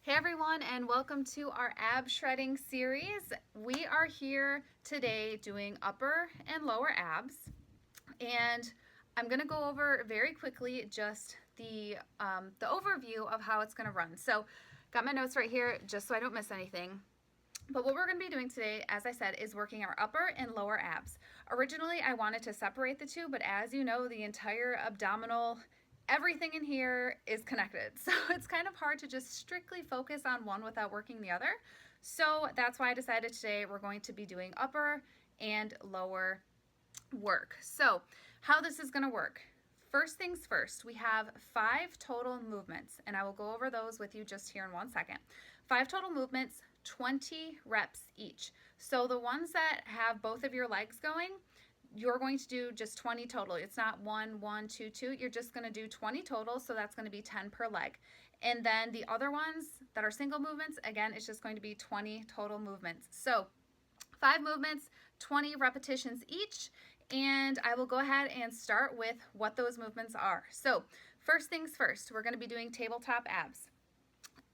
Hey everyone, and welcome to our ab shredding series. We are here today doing upper and lower abs, and I'm going to go over very quickly just the overview of how it's going to run. So, got my notes right here just so I don't miss anything. But what we're going to be doing today, as I said, is working our upper and lower abs. Originally, I wanted to separate the two, but as you know, the entire abdominal, everything in here is connected. So it's kind of hard to just strictly focus on one without working the other. So that's why I decided today we're going to be doing upper and lower work. So how this is going to work. First things first, we have 5 total movements, and I will go over those with you just here in 1 second. 5 total movements, 20 reps each. So the ones that have both of your legs going, you're going to do just 20 total. It's not 1, 1, 2, 2. You're just going to do 20 total, so that's going to be 10 per leg. And then the other ones that are single movements, again, it's just going to be 20 total movements. So 5 movements, 20 repetitions each, and I will go ahead and start with what those movements are. So first things first, we're going to be doing tabletop abs.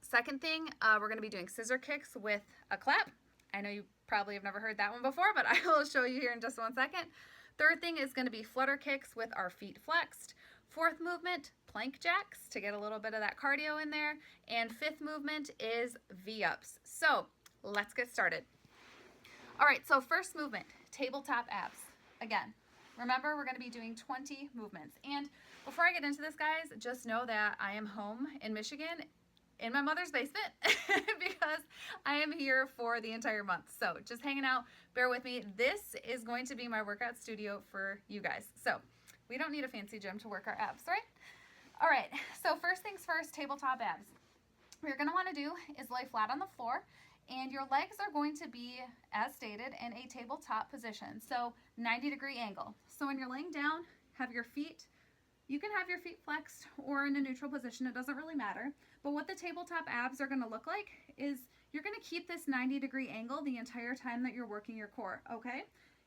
Second thing, we're going to be doing scissor kicks with a clap. I know you probably have never heard that one before, but I will show you here in just 1 second. Third thing is going to be flutter kicks with our feet flexed. Fourth movement, plank jacks to get a little bit of that cardio in there. And fifth movement is V-ups. So let's get started. All right, so first movement, tabletop abs. Again, remember we're going to be doing 20 movements. And before I get into this, guys, just know that I am home in Michigan in my mother's basement because I am here for the entire month. So just hanging out, bear with me. This is going to be my workout studio for you guys. So we don't need a fancy gym to work our abs, right? All right, so first things first, tabletop abs. What you're going to want to do is lay flat on the floor, and your legs are going to be, as stated, in a tabletop position. So 90-degree angle. So when you're laying down, have your feet, you can have your feet flexed or in a neutral position. It doesn't really matter. But what the tabletop abs are going to look like is you're going to keep this 90-degree angle the entire time that you're working your core, okay?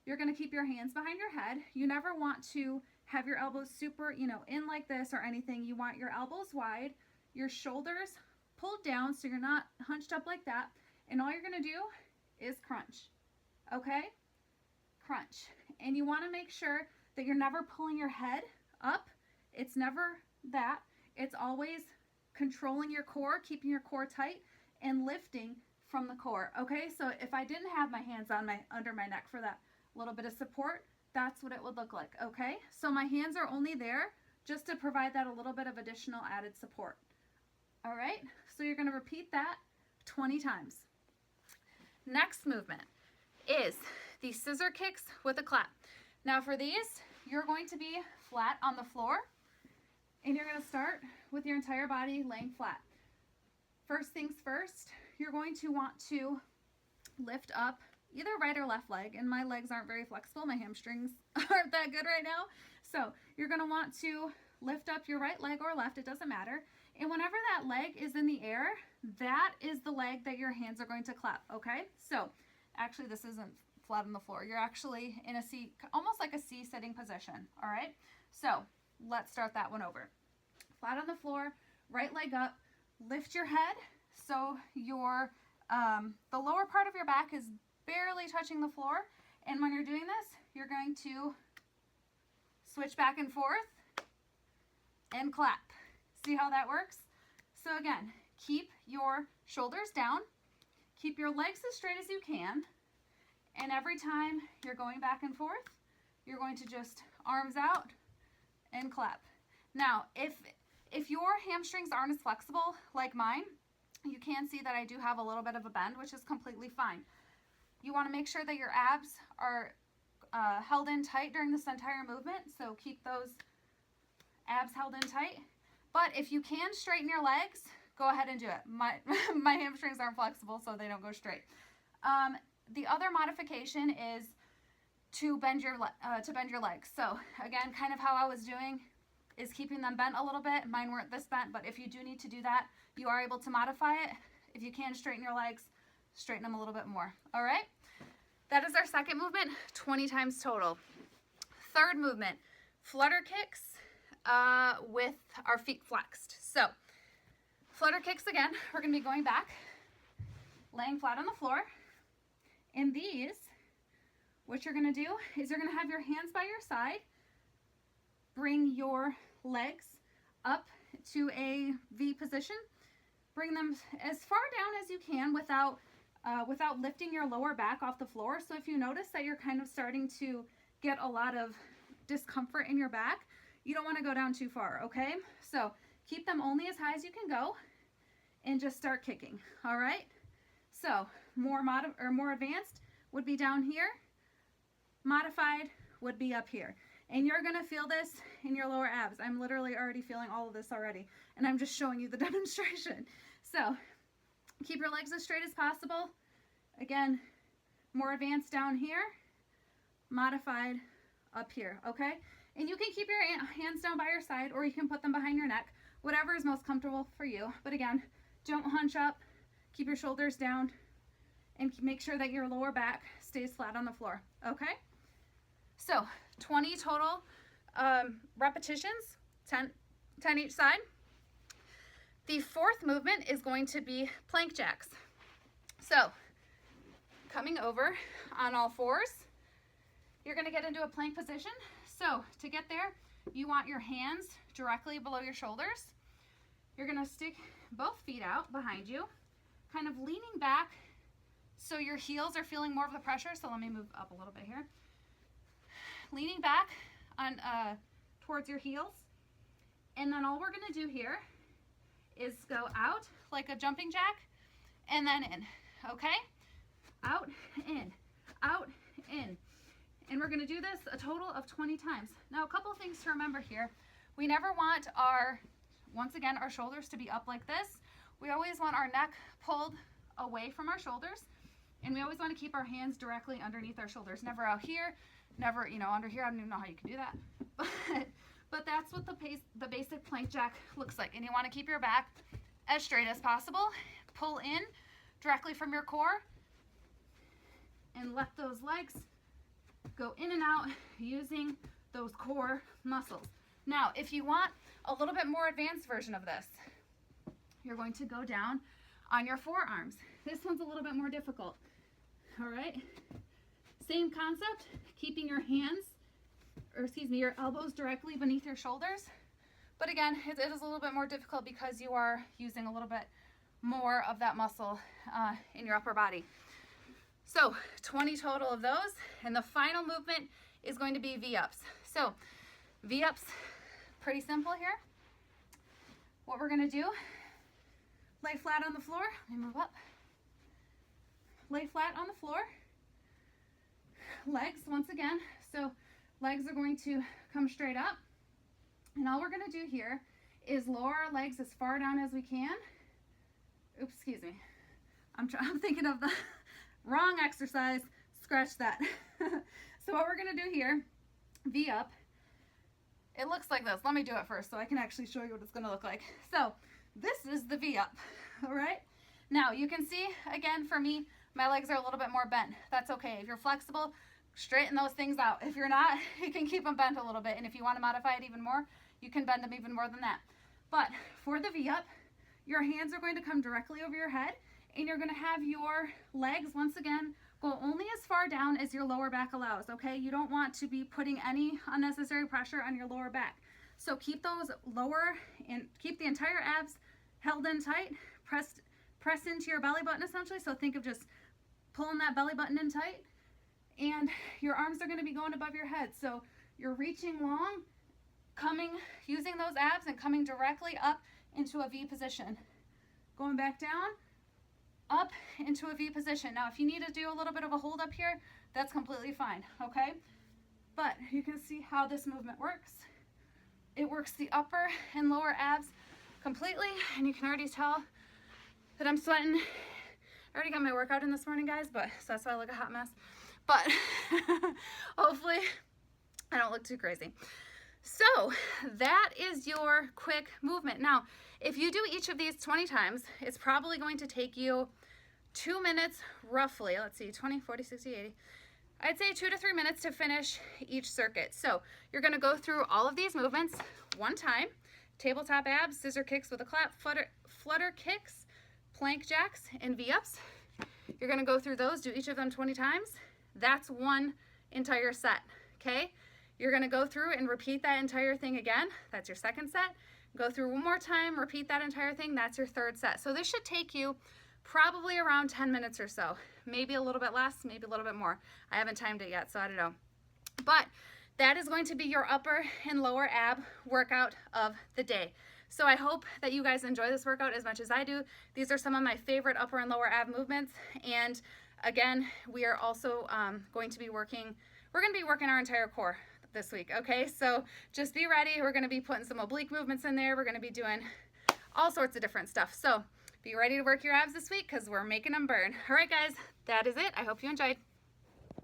You're going to keep your hands behind your head. You never want to have your elbows super, in like this or anything. You want your elbows wide, your shoulders pulled down so you're not hunched up like that. And all you're going to do is crunch, okay? Crunch. And you want to make sure that you're never pulling your head up. It's never that. It's always controlling your core, keeping your core tight, and lifting from the core, okay? So if I didn't have my hands on under my neck for that little bit of support, that's what it would look like, okay? So my hands are only there just to provide that a little bit of additional added support. All right, so you're going to repeat that 20 times. Next movement is the scissor kicks with a clap. Now for these, you're going to be flat on the floor, and you're going to start with your entire body laying flat. First things first, you're going to want to lift up either right or left leg, and my legs aren't very flexible. My hamstrings aren't that good right now. So you're going to want to lift up your right leg or left, it doesn't matter. And whenever that leg is in the air, that is the leg that your hands are going to clap, okay? So actually this isn't flat on the floor. You're actually in a C, almost like a C sitting position, all right? So let's start that one over. Flat on the floor, right leg up, lift your head so your the lower part of your back is barely touching the floor. And when you're doing this, you're going to switch back and forth and clap. See how that works? So again, keep your shoulders down, keep your legs as straight as you can, and every time you're going back and forth, you're going to just arms out and clap. Now, if your hamstrings aren't as flexible like mine, you can see that I do have a little bit of a bend, which is completely fine. You want to make sure that your abs are held in tight during this entire movement, so keep those abs held in tight. But if you can straighten your legs, go ahead and do it. My hamstrings aren't flexible, so they don't go straight. The other modification is to bend your legs. So again, kind of how I was doing is keeping them bent a little bit. Mine weren't this bent, but if you do need to do that, you are able to modify it. If you can straighten your legs, straighten them a little bit more. All right? That is our second movement, 20 times total. Third movement, flutter kicks with our feet flexed. So Flutter kicks again. We're going to be going back, laying flat on the floor. And these, what you're going to do is you're going to have your hands by your side. Bring your legs up to a V position. Bring them as far down as you can without lifting your lower back off the floor. So if you notice that you're kind of starting to get a lot of discomfort in your back, you don't want to go down too far, okay? So keep them only as high as you can go and just start kicking, all right? So more advanced would be down here. Modified would be up here. And you're gonna feel this in your lower abs. I'm literally already feeling all of this already, and I'm just showing you the demonstration. So keep your legs as straight as possible. Again, more advanced down here, modified up here, okay? And you can keep your hands down by your side, or you can put them behind your neck, whatever is most comfortable for you. But again, don't hunch up, keep your shoulders down, and make sure that your lower back stays flat on the floor, okay? So 20 total repetitions, 10 each side. The fourth movement is going to be plank jacks. So coming over on all fours, you're going to get into a plank position. So to get there, you want your hands directly below your shoulders. You're going to stick both feet out behind you, kind of leaning back so your heels are feeling more of the pressure. So let me move up a little bit here. Leaning back on towards your heels. And then all we're going to do here is go out like a jumping jack and then in, okay? Out, in, out, in. And we're going to do this a total of 20 times. Now, a couple of things to remember here. We never want once again, our shoulders to be up like this. We always want our neck pulled away from our shoulders. And we always want to keep our hands directly underneath our shoulders. Never out here, never, under here. I don't even know how you can do that. But that's what the basic plank jack looks like. And you want to keep your back as straight as possible. Pull in directly from your core and let those legs go in and out using those core muscles. Now, if you want a little bit more advanced version of this, you're going to go down on your forearms. This one's a little bit more difficult. All right. Same concept, keeping your your elbows directly beneath your shoulders. But again, it is a little bit more difficult because you are using a little bit more of that muscle in your upper body. So 20 total of those. And the final movement is going to be V-ups. So V-ups, pretty simple here. What we're going to do, lay flat on the floor. Let me move up. Lay flat on the floor. Legs, once again, so legs are going to come straight up. And all we're going to do here is lower our legs as far down as we can. Oops, excuse me. I'm thinking of the wrong exercise. Scratch that. So what we're going to do here, V up. It looks like this. Let me do it first so I can actually show you what it's going to look like. So this is the V up, all right? Now you can see, again, for me, my legs are a little bit more bent. That's okay. If you're flexible, straighten those things out. If you're not, you can keep them bent a little bit. And if you want to modify it even more, you can bend them even more than that. But for the V up, your hands are going to come directly over your head, and you're going to have your legs, once again, go only as far down as your lower back allows, okay? You don't want to be putting any unnecessary pressure on your lower back. So keep those lower and keep the entire abs held in tight, press into your belly button essentially. So think of just pulling that belly button in tight, and your arms are going to be going above your head. So you're reaching long, using those abs and coming directly up into a V position. Going back down, up into a V position. Now, if you need to do a little bit of a hold up here, that's completely fine, okay? But you can see how this movement works. It works the upper and lower abs completely, and you can already tell that I'm sweating. I already got my workout in this morning, guys, so that's why I look a hot mess. But hopefully I don't look too crazy. So that is your quick movement. Now, if you do each of these 20 times, it's probably going to take you 2 minutes roughly. Let's see, 20, 40, 60, 80. I'd say 2 to 3 minutes to finish each circuit. So you're going to go through all of these movements one time. Tabletop abs, scissor kicks with a clap, flutter kicks, plank jacks, and V-ups. You're gonna go through those, do each of them 20 times. That's one entire set, okay? You're gonna go through and repeat that entire thing again. That's your second set. Go through one more time, repeat that entire thing. That's your third set. So this should take you probably around 10 minutes or so. Maybe a little bit less, maybe a little bit more. I haven't timed it yet, so I don't know. But that is going to be your upper and lower ab workout of the day. So I hope that you guys enjoy this workout as much as I do. These are some of my favorite upper and lower ab movements. And again, we are also going to be working our entire core this week, okay? So just be ready. We're gonna be putting some oblique movements in there. We're gonna be doing all sorts of different stuff. So be ready to work your abs this week because we're making them burn. All right, guys, that is it. I hope you enjoyed.